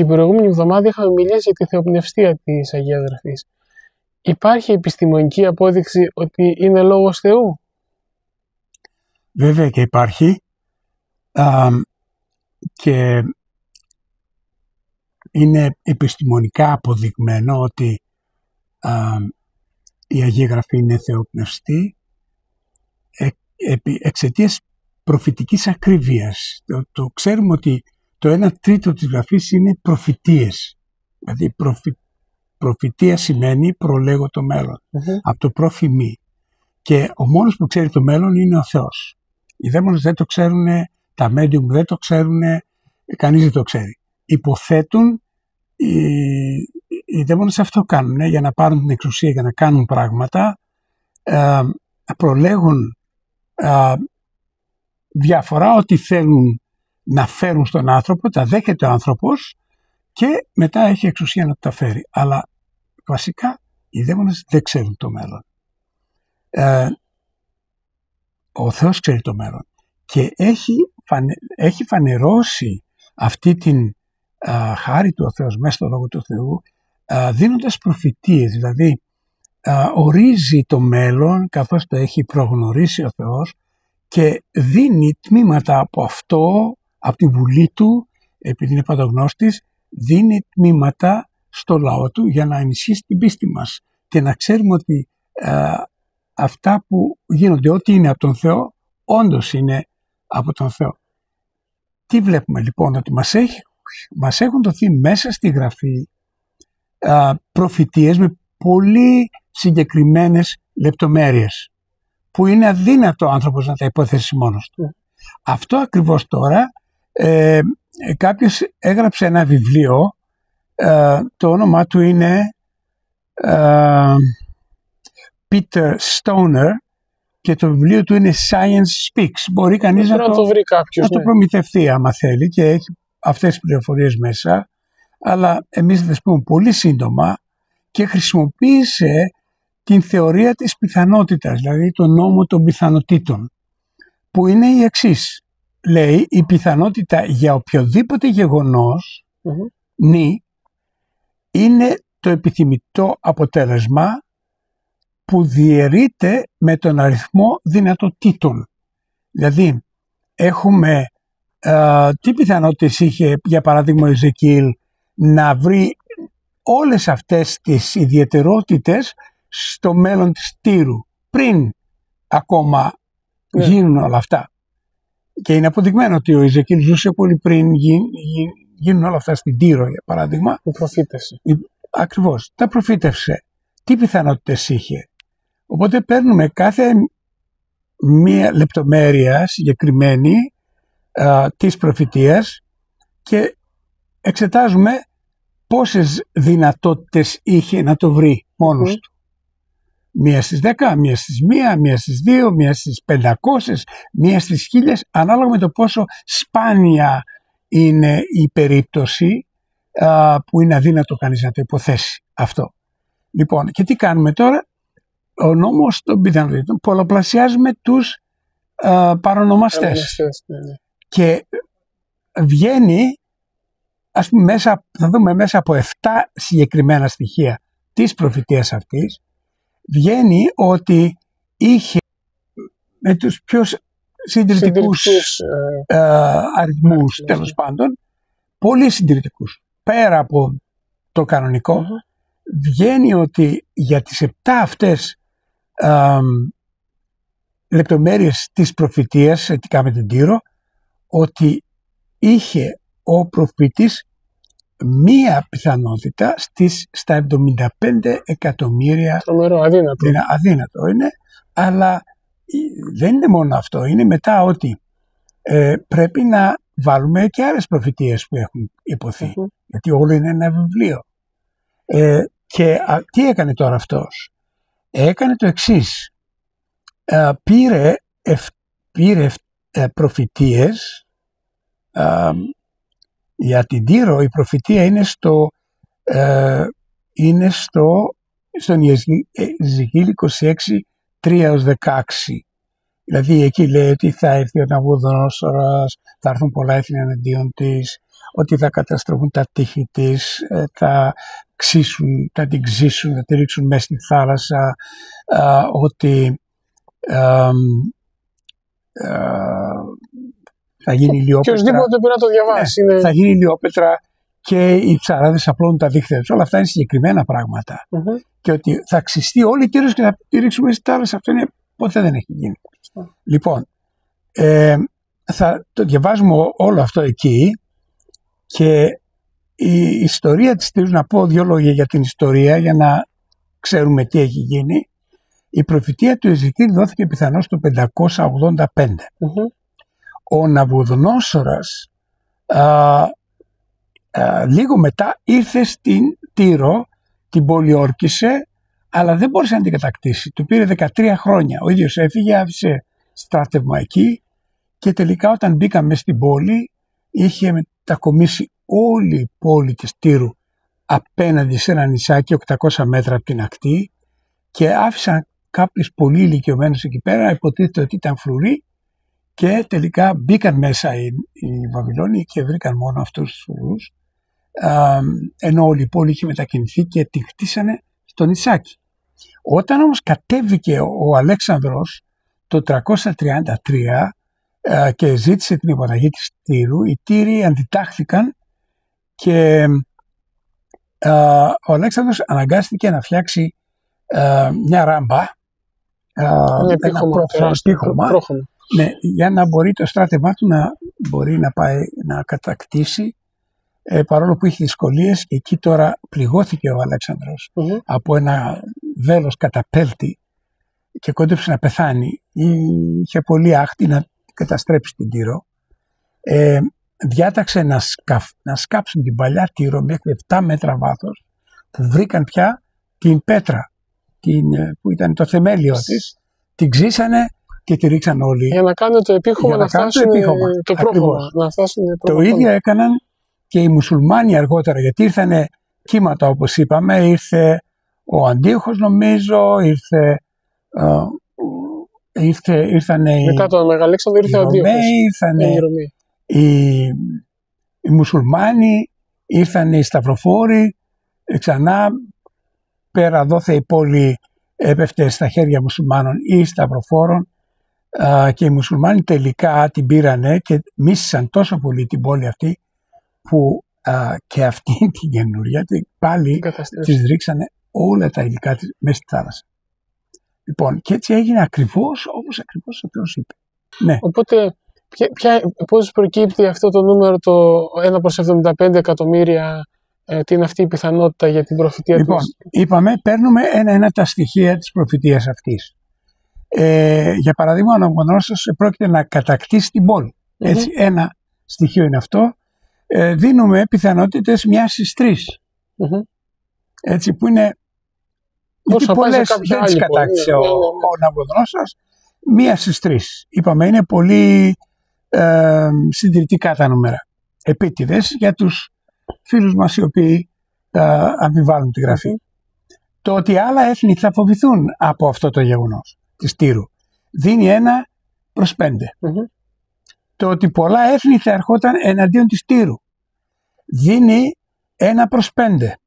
Την προηγούμενη εβδομάδα είχαμε μιλήσει για τη θεοπνευστία της Αγίας Γραφής. Υπάρχει επιστημονική απόδειξη ότι είναι λόγος Θεού? Βέβαια και υπάρχει. Και είναι επιστημονικά αποδεικμένο ότι η Αγία Γραφή είναι θεοπνευστή εξαιτίας προφητικής ακρίβειας. Το ξέρουμε ότι το 1/3 της Γραφής είναι προφητείες. Δηλαδή προφητεία σημαίνει προλέγω το μέλλον. Από το προφημί. Και ο μόνος που ξέρει το μέλλον είναι ο Θεός. Οι δαίμονες δεν το ξέρουν, τα medium δεν το ξέρουν, κανείς δεν το ξέρει. Υποθέτουν, οι δαίμονες αυτό κάνουν, για να πάρουν την εξουσία, για να κάνουν πράγματα, προλέγουν διάφορα ότι θέλουν να φέρουν στον άνθρωπο, τα δέχεται ο άνθρωπος και μετά έχει εξουσία να τα φέρει. Αλλά βασικά οι δαίμονες δεν ξέρουν το μέλλον. Ο Θεός ξέρει το μέλλον και έχει φανερώσει αυτή την χάρη του ο Θεός μέσα στο Λόγο του Θεού, δίνοντας προφητείες, δηλαδή ορίζει το μέλλον καθώς το έχει προγνωρίσει ο Θεός και δίνει τμήματα από αυτό, από τη βουλή του, επειδή είναι παντογνώστης, δίνει τμήματα στο λαό του για να ενισχύσει την πίστη μας και να ξέρουμε ότι αυτά που γίνονται, ό,τι είναι από τον Θεό, όντως είναι από τον Θεό. Τι βλέπουμε λοιπόν? Ότι μας έχουν δοθεί μέσα στη Γραφή προφητείες με πολύ συγκεκριμένες λεπτομέρειες που είναι αδύνατο ο άνθρωπος να τα υποθέσει μόνος του. Αυτό ακριβώς τώρα κάποιος έγραψε ένα βιβλίο, το όνομά του είναι Peter Stoner και το βιβλίο του είναι Science Speaks. Μπορεί κανείς να το βρει κάποιος, να το προμηθευτεί άμα θέλει και έχει αυτές τις πληροφορίες μέσα, αλλά εμείς θα τις πούμε πολύ σύντομα, και χρησιμοποίησε την θεωρία της πιθανότητας, δηλαδή τον νόμο των πιθανοτήτων, που είναι η εξής. Λέει, η πιθανότητα για οποιοδήποτε γεγονός είναι το επιθυμητό αποτέλεσμα που διαιρείται με τον αριθμό δυνατοτήτων. Δηλαδή, έχουμε τι πιθανότητες είχε, για παράδειγμα, ο Εζεκίελ να βρει όλες αυτές τις ιδιαιτερότητες στο μέλλον της Τύρου, πριν ακόμα γίνουν όλα αυτά. Και είναι αποδεικμένο ότι ο Εζεκίελ ζούσε πολύ πριν γίνουν όλα αυτά στην Τύρο, για παράδειγμα. Η προφήτευση. Ακριβώς, τα προφήτευσε. Τι πιθανότητες είχε? Οπότε παίρνουμε κάθε μία λεπτομέρεια συγκεκριμένη της προφητείας και εξετάζουμε πόσες δυνατότητες είχε να το βρει μόνος του. Μία στις 10, μία στις 1, μία στις 2, μία στις 500, μία στις 1000, ανάλογα με το πόσο σπάνια είναι η περίπτωση που είναι αδύνατο κανείς να το υποθέσει αυτό. Λοιπόν, και τι κάνουμε τώρα? Ο νόμος των πιθανότητων, πολλαπλασιάζουμε τους παρονομαστές. Και βγαίνει, ας πούμε, θα δούμε μέσα από 7 συγκεκριμένα στοιχεία της προφητείας αυτής, βγαίνει ότι είχε με τους πιο συντηρητικούς αριθμούς, τέλος πάντων, πολύ συντηρητικούς, πέρα από το κανονικό, βγαίνει ότι για τις 7 αυτές λεπτομέρειες της προφητείας σχετικά με την Τύρο, ότι είχε ο προφήτης μία πιθανότητα στα 75 εκατομμύρια. Τρομερό, αδύνατο. Αδύνατο είναι, αλλά δεν είναι μόνο αυτό. Είναι μετά ότι πρέπει να βάλουμε και άλλες προφητείες που έχουν υποθεί. Γιατί όλο είναι ένα βιβλίο. Και τι έκανε τώρα αυτός? Έκανε το εξής. Πήρε προφητείες. Για την Τύρο η προφητεία είναι στον Ιεζεκίελ 26, 3-16. Δηλαδή εκεί λέει ότι θα έρθει ο Ναβουδονόσορας, θα έρθουν πολλά έθνη εναντίον της, ότι θα καταστροφούν τα τείχη της, θα την ξύσουν, θα τη ρίξουν μέσα στη θάλασσα, ότι θα γίνει ηλιόπετρα. Και οσδήποτε πρέπει να το διαβάσει. Ναι, θα γίνει ηλιόπετρα και οι ψαράδες απλώνουν τα δίχτυα τους. Όλα αυτά είναι συγκεκριμένα πράγματα. Και ότι θα ξυστεί όλη η Τύρος και θα τη ρίξουμε στη θάλασσα. Αυτό είναι, ποτέ δεν έχει γίνει. Λοιπόν, θα το διαβάζουμε όλο αυτό εκεί, και η ιστορία της Τύρους, να πω δύο λόγια για την ιστορία για να ξέρουμε τι έχει γίνει. Η προφητεία του Εζεκίελ δόθηκε πιθανώς το 585. Ο Ναβουδονόσορας λίγο μετά ήρθε στην Τύρο, την πολιόρκησε, αλλά δεν μπόρεσε να την κατακτήσει. Του πήρε 13 χρόνια. Ο ίδιος έφυγε, άφησε στράτευμα εκεί, και τελικά όταν μπήκαμε στην πόλη είχε μετακομίσει όλη η πόλη της Τύρου απέναντι σε ένα νησάκι 800 μέτρα από την ακτή, και άφησαν κάποιους πολύ ηλικιωμένους εκεί πέρα, υποτίθεται ότι ήταν φρουροί, και τελικά μπήκαν μέσα οι Βαβυλώνοι και βρήκαν μόνο αυτούς τους φρουρούς, ενώ όλη η πόλη είχε μετακινηθεί και την χτίσανε στο νησάκι. Όταν όμως κατέβηκε ο Αλέξανδρος το 333 και ζήτησε την υποταγή της Τύρου, οι Τύροι αντιτάχθηκαν και ο Αλέξανδρος αναγκάστηκε να φτιάξει μια ράμπα, ένα πρόχωμα, ναι, για να μπορεί το στράτευμά του να μπορεί να πάει να κατακτήσει, παρόλο που είχε δυσκολίες. Και εκεί τώρα πληγώθηκε ο Αλέξανδρος από ένα δέλος καταπέλτη και κόντεψε να πεθάνει. Είχε πολύ άχτη να καταστρέψει την Τύρο. Διάταξε να σκάψουν την παλιά Τύρο μέχρι 7 μέτρα βάθος, που βρήκαν πια την πέτρα που ήταν το θεμέλιο της, την ξύσανε και τη ρίξαν όλοι. Για να κάνουν το επίχωμα, να φτάσουν το πρόχωμα. Το ίδιο έκαναν και οι μουσουλμάνοι αργότερα, γιατί ήρθανε κύματα, όπως είπαμε. Ήρθε ο Αντίοχος, νομίζω, ήρθαν μετά τον Μεγαλέξανδρο ήρθε ο Αντίοχος. Οι μουσουλμάνοι, ήρθαν οι σταυροφόροι, ξανά πέρα δόθε η πόλη έπεφτε στα χέρια μουσουλμάνων ή σταυροφόρων, και οι μουσουλμάνοι τελικά την πήρανε και μίσησαν τόσο πολύ την πόλη αυτή, που και αυτή την καινούρια πάλι τις ρίξανε όλα τα υλικά της μέσα στη θάλασσα. Λοιπόν, και έτσι έγινε ακριβώς όπως ακριβώς ο Θεός είπε. Ναι. Οπότε πώς προκύπτει αυτό το νούμερο, το 1/75 εκατομμύρια, τι είναι αυτή η πιθανότητα για την προφητεία λοιπόν, της? Είπαμε, παίρνουμε ένα-ένα τα στοιχεία της προφητείας αυτής. Για παράδειγμα, ο Ναβουχοδονόσορας πρόκειται να κατακτήσει την πόλη. Έτσι, ένα στοιχείο είναι αυτό. Δίνουμε πιθανότητες 1 στις 3. Έτσι, που είναι... Γιατί πολλές δεν τις κατάκτησε ο Ναβουχοδονόσορας. 1 στις 3. Είπαμε, είναι πολύ συντηρητικά τα νούμερα. Επίτηδες για τους φίλους μας οι οποίοι αμφιβάλλουν τη γραφή. Το ότι άλλα έθνη θα φοβηθούν από αυτό το γεγονός της Τύρου δίνει 1/5. Το ότι πολλά έθνη θα ερχόταν εναντίον της Τύρου δίνει 1/5.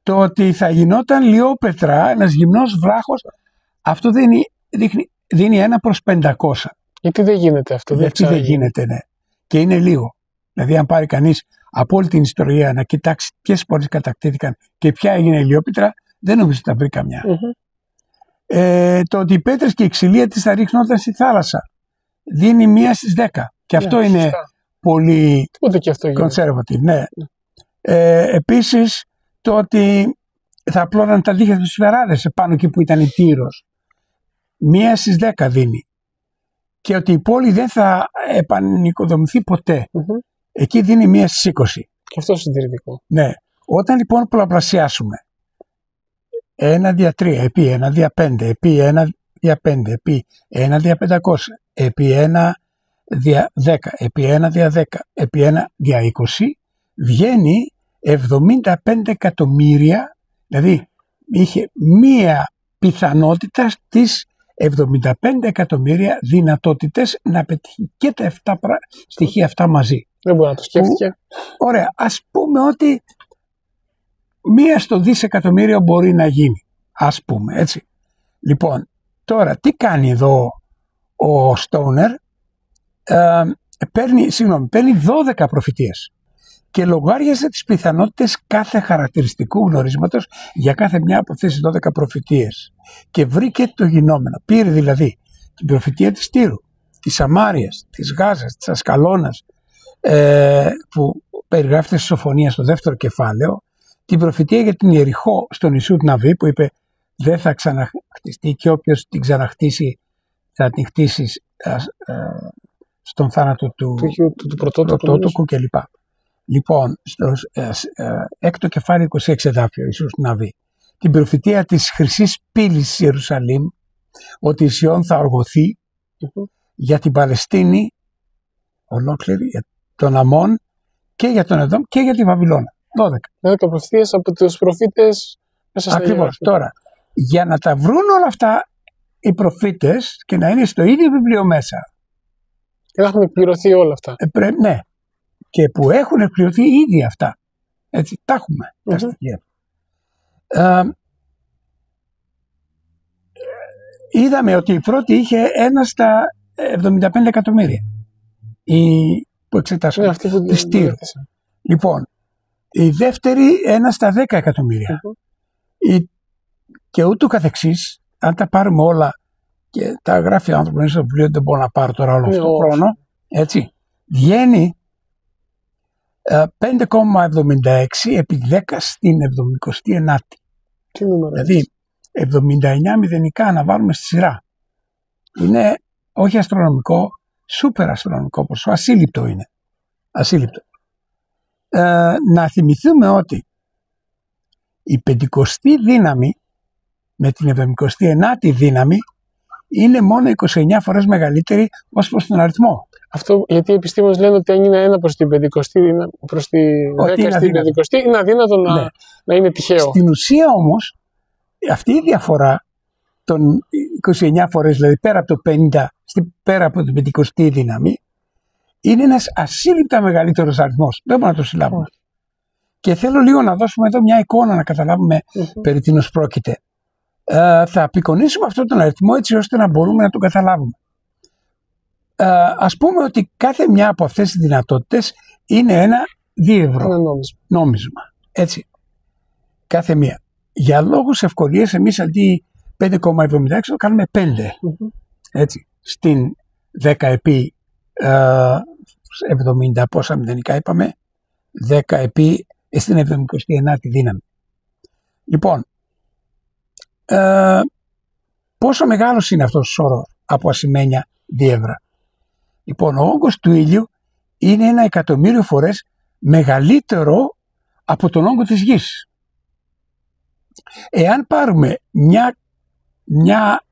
Το ότι θα γινόταν λιόπετρα, ένας γυμνός βράχος, αυτό δίνει 1/500. Γιατί δεν γίνεται αυτό? Γιατί δεν γίνεται, ναι. Και είναι λίγο. Δηλαδή, αν πάρει κανείς από όλη την ιστορία να κοιτάξει ποιες πόλεις κατακτήθηκαν και ποια έγινε ηλιόπετρα, δεν νομίζω ότι θα βρει καμιά. Το ότι οι πέτρες και η ξυλία της θα ρίχνονταν στη θάλασσα δίνει 1 στις 10. Και αυτό είναι πολύ conservative. Ναι. Επίσης, το ότι θα απλώναν τα δίχτυα τους φεράδες επάνω εκεί που ήταν η Τύρος, 1 στις 10 δίνει. Και ότι η πόλη δεν θα επανοικοδομηθεί ποτέ. Εκεί δίνει 1 στις 20. Και αυτό συντηρητικό. Ναι. Όταν λοιπόν πολλαπλασιάσουμε 1/3, επί 1/5, επί 1/5, επί 1/500, επί 1/10, επί 1/10, επί 1/20, βγαίνει 75 εκατομμύρια, δηλαδή είχε μία πιθανότητα στις 75 εκατομμύρια δυνατότητες να πετύχει και τα 7 στοιχεία αυτά μαζί. Δεν μπορεί να το σκέφτηκε. Ωραία, ας πούμε ότι 1 στο δισεκατομμύριο μπορεί να γίνει. Ας πούμε, έτσι. Λοιπόν, τώρα τι κάνει εδώ ο Στόουνερ? Παίρνει 12 προφητείες και λογάριασε τις πιθανότητες κάθε χαρακτηριστικού γνωρίσματος για κάθε μια από αυτές τις 12 προφητείες και βρήκε το γινόμενο. Πήρε δηλαδή την προφητεία της Τύρου, της Σαμάριας, της Γάζας, της Ασκαλώνας, που περιγράφεται στη Σοφονία στο 2ο κεφάλαιο, την προφητεία για την Ιεριχώ στο νησί του Ναβί που είπε δεν θα ξαναχτιστεί και όποιος την ξαναχτίσει θα την χτίσει στον θάνατο του πρωτότοκου κλπ. Λοιπόν, στο 6ο κεφάλαιο 26 εδάφιο Ιησούς του Ναβί, την προφητεία της χρυσής πύλης Ιερουσαλήμ ότι η Σιών θα οργωθεί για την Παλαιστίνη ολόκληρη, για τον Αμών και για τον Εδόμ και για τη Βαβυλώνα. 12 προφητείες από τους προφήτες μέσα στα Ακριβώς. Τώρα, για να τα βρουν όλα αυτά οι προφήτες και να είναι στο ίδιο βιβλίο μέσα. Και να έχουν εκπληρωθεί όλα αυτά. Ναι. Και που έχουν εκπληρωθεί ήδη αυτά. Έτσι, τα έχουμε τα στοιχεία. Είδαμε ότι η πρώτη είχε 1 στα 75 εκατομμύρια. Που εξετάσαμε. Της Τύρου. Λοιπόν, η δεύτερη 1 στα 10 εκατομμύρια. Και ούτω καθεξής, αν τα πάρουμε όλα και τα γράφει ο άνθρωπος στο βιβλίο, δεν μπορώ να πάρω τώρα όλο αυτό τον χρόνο, έτσι, βγαίνει 5,76 επί 10 στην 79η. Δηλαδή 79 μηδενικά να βάλουμε στη σειρά. Είναι όχι αστρονομικό, σούπερ αστρονομικό ποσό, ασύλληπτο είναι. Ασύλληπτο. Να θυμηθούμε ότι η 50η δύναμη με την 79η δύναμη είναι μόνο 29 φορές μεγαλύτερη ως προς τον αριθμό. Αυτό γιατί οι επιστήμονες λένε ότι αν είναι 1 προς την 50η, προς τη 10 στην 50η, είναι αδύνατο να είναι τυχαίο. Στην ουσία όμως, αυτή η διαφορά των 29 φορές, δηλαδή πέρα από το 50, πέρα από την 50η δύναμη, είναι ένας ασύλληπτα μεγαλύτερος αριθμός. Δεν μπορούμε να το συλλάβουμε. Και θέλω λίγο να δώσουμε εδώ μια εικόνα να καταλάβουμε περί τίνος πρόκειται. Θα απεικονίσουμε αυτόν τον αριθμό έτσι ώστε να μπορούμε να τον καταλάβουμε. Ας πούμε ότι κάθε μια από αυτές τις δυνατότητες είναι ένα δίευρο νόμισμα. Έτσι. Κάθε μία. Για λόγους ευκολίας εμείς αντί 5,76 το κάνουμε 5. Έτσι. Στην 10 επί 70 πόσα μηδενικά είπαμε, 10 επί στην 79η δύναμη. Λοιπόν, πόσο μεγάλος είναι αυτός ο όρος από ασημένια διεύρα? Λοιπόν, ο όγκος του ήλιου είναι 1 εκατομμύριο φορές μεγαλύτερο από τον όγκο της γης. Εάν πάρουμε μια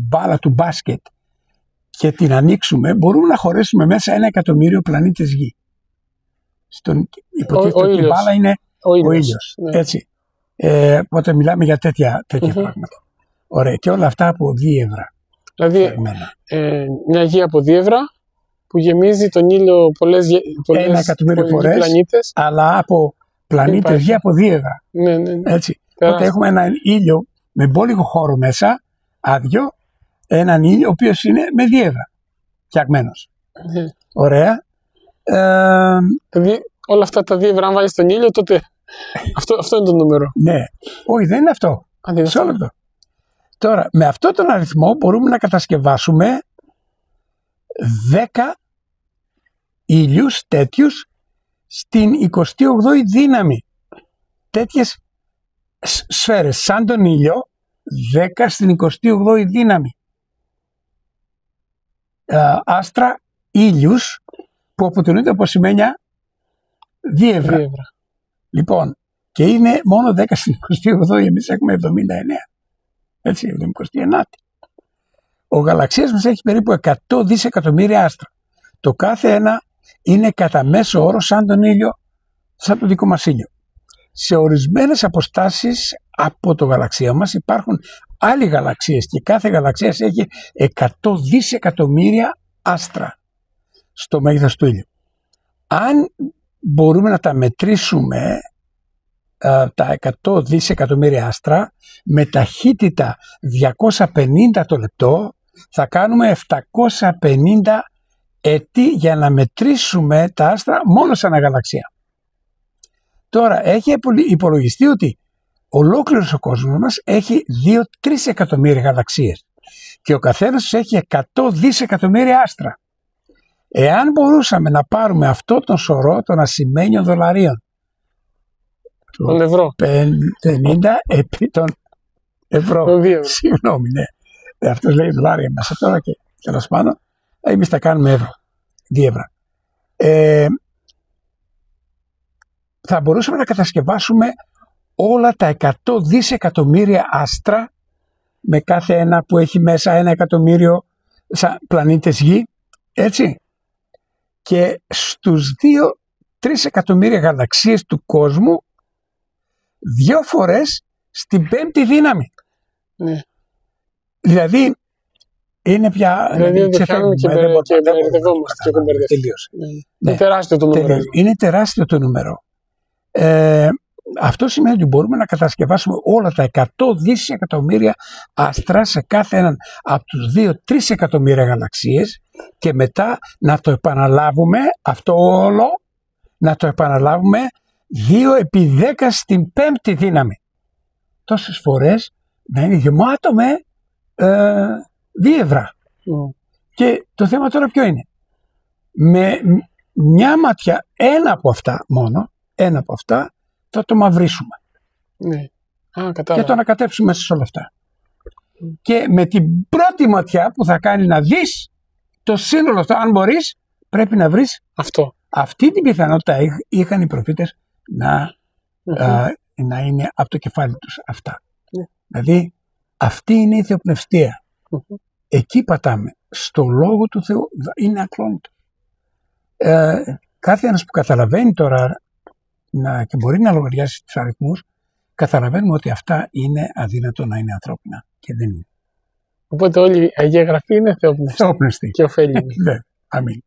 μπάλα του μπάσκετ και την ανοίξουμε, μπορούμε να χωρέσουμε μέσα 1 εκατομμύριο πλανήτες γη. Υποτίθεται ότι η μπάλα είναι ο ήλιος. Ναι. Έτσι. Όταν μιλάμε για τέτοια πράγματα. Ωραία. Και όλα αυτά από δίευρα. Δηλαδή, μια γη από δίευρα που γεμίζει τον ήλιο πολλές 1 εκατομμύριο φορές, πλανήτες, αλλά από πλανήτες γη από δίευρα. Ναι. Έτσι. Οπότε έχουμε έναν ήλιο με μπόλικο χώρο μέσα, άδειο, έναν ήλιο ο οποίος είναι με δίευρα φτιαγμένος. Ωραία. Δηλαδή όλα αυτά τα δίευρα αν βάλεις τον ήλιο τότε αυτό είναι το νούμερο. Ναι. Όχι, δεν είναι αυτό. Σε όλο αυτό. Τώρα, με αυτόν τον αριθμό μπορούμε να κατασκευάσουμε 10 ήλιους τέτοιους στην 28η δύναμη. Τέτοιες σφαίρες σαν τον ήλιο, 10 στην 28η δύναμη. Άστρα ήλιους που αποτελούνται από σημαίνια δίευρα. Λοιπόν, και είναι μόνο 10 στην 28η, εμείς έχουμε 79. Έτσι, 79η. Ο γαλαξίας μας έχει περίπου 100 δισεκατομμύρια άστρα. Το κάθε ένα είναι κατά μέσο όρο σαν τον ήλιο, σαν το δικό μας ήλιο. Σε ορισμένες αποστάσεις από το γαλαξία μας υπάρχουν άλλοι γαλαξίες και κάθε γαλαξία έχει 100 δισεκατομμύρια άστρα στο μέγεθος του ήλιου. αν μπορούμε να τα μετρήσουμε τα 100 δισεκατομμύρια άστρα με ταχύτητα 250 το λεπτό, θα κάνουμε 750 έτη για να μετρήσουμε τα άστρα μόνο σε ένα γαλαξία. Τώρα έχει υπολογιστεί ότι ολόκληρος ο κόσμος μας έχει 2-3 εκατομμύρια γαλαξίες και ο καθένας τους έχει 100 δισεκατομμύρια άστρα. Εάν μπορούσαμε να πάρουμε αυτό τον σωρό των ασημένιων δολαρίων, τον ευρώ, 50 επί των ευρώ, συγγνώμη, ναι, αυτός λέει δολάρια μέσα τώρα και τέλος πάντων, εμείς τα κάνουμε ευρώ, 2 ευρώ. Θα μπορούσαμε να κατασκευάσουμε όλα τα 100 δισεκατομμύρια άστρα με κάθε ένα που έχει μέσα 1 εκατομμύριο σαν πλανήτες γη, έτσι. Και στους 2-3 εκατομμύρια γαλαξίες του κόσμου 2 φορές στην 5η δύναμη. Ναι. Δηλαδή είναι πια... Δηλαδή δεν πιάνουμε και μπερδευόμαστε. Είναι τεράστιο το νούμερο. Είναι τεράστιο το νούμερο. Αυτό σημαίνει ότι μπορούμε να κατασκευάσουμε όλα τα 100 δισεκατομμύρια άστρα σε κάθε έναν από τους 2-3 εκατομμύρια γαλαξίες και μετά να το επαναλάβουμε αυτό όλο, να το επαναλάβουμε 2 επί 10 στην 5η δύναμη. Τόσες φορές να είναι γεμάτο με 2 ευρώ. Και το θέμα τώρα ποιο είναι? Με μια ματιά, ένα από αυτά θα το μαυρίσουμε. Ναι. Και το ανακατέψουμε μέσα σε όλα αυτά. Και με την πρώτη ματιά που θα κάνει να δεις το σύνολο αυτό, αν μπορείς, πρέπει να βρεις αυτό. Αυτή την πιθανότητα είχαν οι προφήτες να είναι από το κεφάλι τους αυτά. Δηλαδή αυτή είναι η θεοπνευστία. Εκεί πατάμε. Στο λόγο του Θεού είναι ακλόνητο. Κάθε ένας που καταλαβαίνει τώρα και μπορεί να λογαριάσει τους αριθμούς, καταλαβαίνουμε ότι αυτά είναι αδύνατο να είναι ανθρώπινα και δεν είναι. Οπότε όλη η Αγία Γραφή είναι θεόπνευστη και ωφέλιμη. Αμήν.